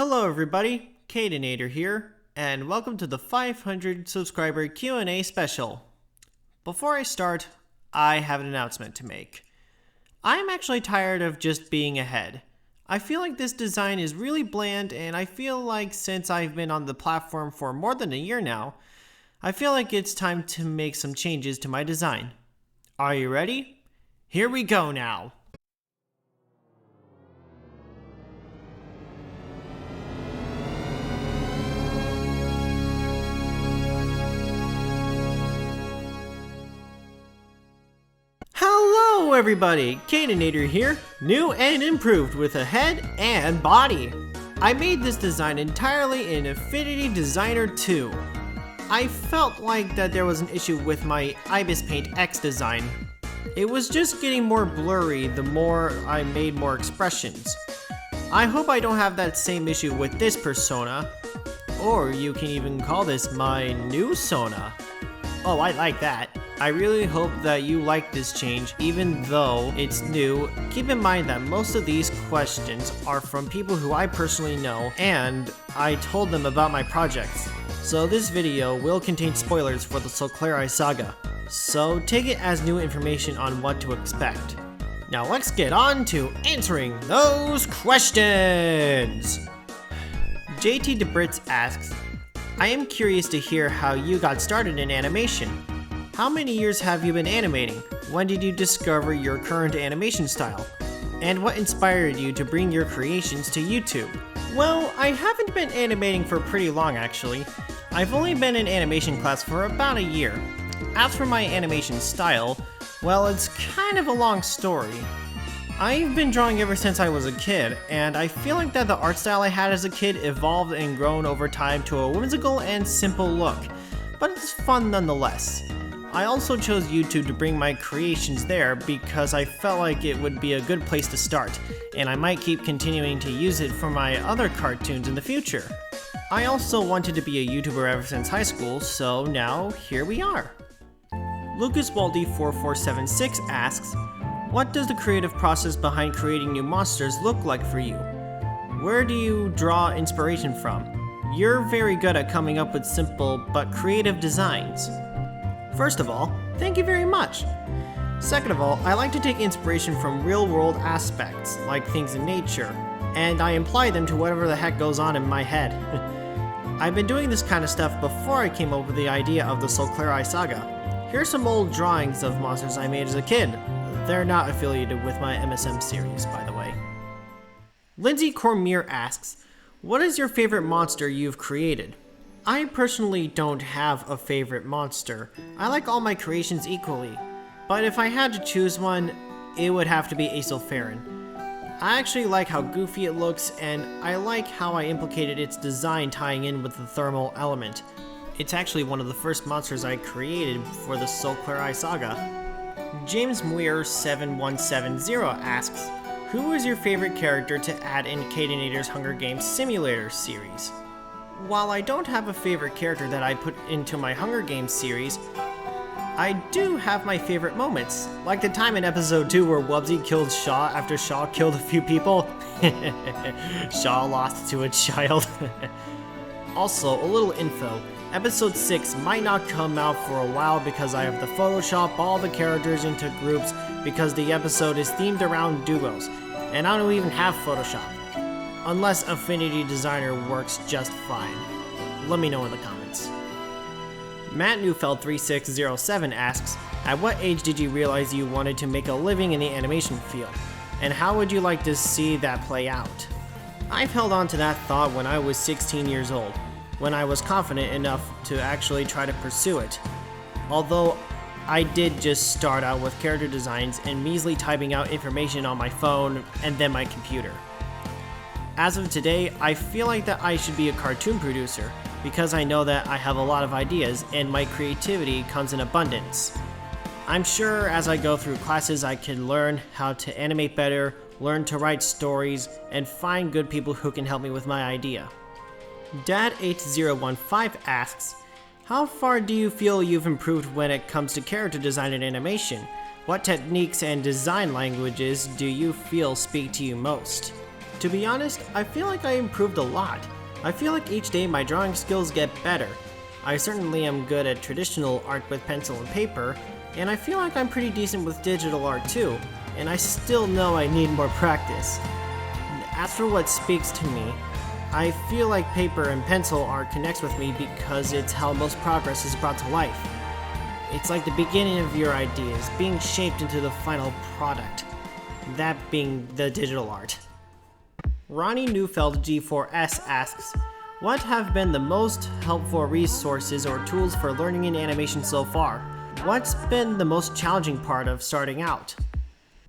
Hello everybody, Kadenator here, and welcome to the 500 subscriber Q&A special. Before I start, I have an announcement to make. I'm actually tired of just being ahead. I feel like this design is really bland, and I feel like since I've been on the platform for more than a year now, I feel like it's time to make some changes to my design. Are you ready? Here we go now! Hello everybody, Kadenator here, new and improved with a head and body. I made this design entirely in Affinity Designer 2. I felt like that there was an issue with my Ibis Paint X design. It was just getting more blurry the more I made more expressions. I hope I don't have that same issue with this persona, or you can even call this my new Sona. Oh, I like that. I really hope that you like this change, even though it's new. Keep in mind that most of these questions are from people who I personally know, and I told them about my projects. So this video will contain spoilers for the Solclari saga, so take it as new information on what to expect. Now let's get on to answering those questions! JT DeBritz asks, I am curious to hear how you got started in animation. How many years have you been animating? When did you discover your current animation style? And what inspired you to bring your creations to YouTube? Well, I haven't been animating for pretty long actually. I've only been in animation class for about a year. As for my animation style, well, it's kind of a long story. I've been drawing ever since I was a kid, and I feel like that the art style I had as a kid evolved and grown over time to a whimsical and simple look, but it's fun nonetheless. I also chose YouTube to bring my creations there because I felt like it would be a good place to start, and I might keep continuing to use it for my other cartoons in the future. I also wanted to be a YouTuber ever since high school, so now here we are. LucasWaldy4476 asks, what does the creative process behind creating new monsters look like for you? Where do you draw inspiration from? You're very good at coming up with simple but creative designs. First of all, thank you very much. Second of all, I like to take inspiration from real-world aspects, like things in nature, and I apply them to whatever the heck goes on in my head. I've been doing this kind of stuff before I came up with the idea of the Solclari saga. Here's some old drawings of monsters I made as a kid. They're not affiliated with my MSM series, by the way. Lindsay Cormier asks, what is your favorite monster you've created? I personally don't have a favorite monster. I like all my creations equally, but if I had to choose one, it would have to be Aesilfarin. I actually like how goofy it looks, and I like how I implicated its design tying in with the thermal element. It's actually one of the first monsters I created for the Solclari saga. James Muir 7170 asks, who is your favorite character to add in Kadenator's Hunger Games Simulator series? While I don't have a favorite character that I put into my Hunger Games series, I do have my favorite moments, like the time in episode 2 where Wubsy killed Shaw after Shaw killed a few people. Shaw lost to a child. Also, a little info. Episode 6 might not come out for a while because I have to Photoshop all the characters into groups because the episode is themed around duos, and I don't even have Photoshop. Unless Affinity Designer works just fine. Let me know in the comments. Matt Neufeld 3607 asks, at what age did you realize you wanted to make a living in the animation field? And how would you like to see that play out? I've held on to that thought when I was 16 years old, when I was confident enough to actually try to pursue it. Although I did just start out with character designs and measly typing out information on my phone and then my computer. As of today, I feel like that I should be a cartoon producer because I know that I have a lot of ideas and my creativity comes in abundance. I'm sure as I go through classes I can learn how to animate better, learn to write stories, and find good people who can help me with my idea. Dad8015 asks, how far do you feel you've improved when it comes to character design and animation? What techniques and design languages do you feel speak to you most? To be honest, I feel like I improved a lot. I feel like each day my drawing skills get better. I certainly am good at traditional art with pencil and paper, and I feel like I'm pretty decent with digital art too, and I still know I need more practice. As for what speaks to me, I feel like paper and pencil art connects with me because it's how most progress is brought to life. It's like the beginning of your ideas being shaped into the final product, that being the digital art. Ronnie Neufeld G4S asks, what have been the most helpful resources or tools for learning in animation so far? What's been the most challenging part of starting out?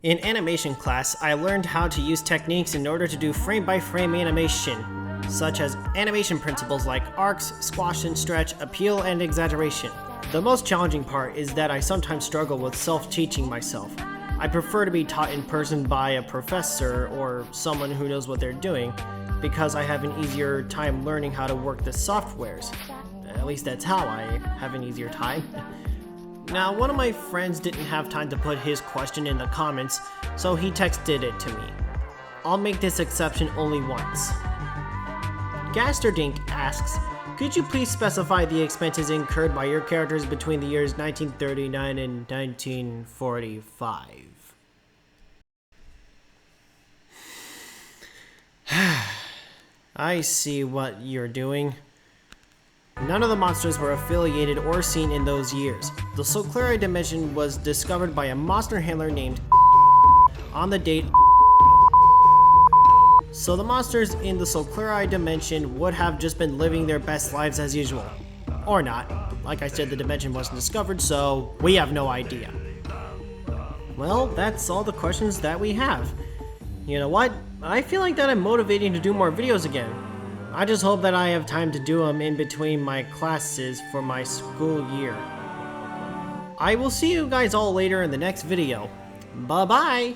In animation class, I learned how to use techniques in order to do frame-by-frame animation, such as animation principles like arcs, squash and stretch, appeal, and exaggeration. The most challenging part is that I sometimes struggle with self-teaching myself. I prefer to be taught in person by a professor or someone who knows what they're doing, because I have an easier time learning how to work the softwares. At least that's how I have an easier time. Now, one of my friends didn't have time to put his question in the comments, so he texted it to me. I'll make this exception only once. Gasterdink asks, could you please specify the expenses incurred by your characters between the years 1939 and 1945? I see what you're doing. None of the monsters were affiliated or seen in those years. The Solclari dimension was discovered by a monster handler named on the date. So the monsters in the Solclari dimension would have just been living their best lives as usual. Or not. Like I said, the dimension wasn't discovered, so we have no idea. Well, that's all the questions that we have. You know what? I feel like that I'm motivating to do more videos again. I just hope that I have time to do them in between my classes for my school year. I will see you guys all later in the next video. Bye-bye!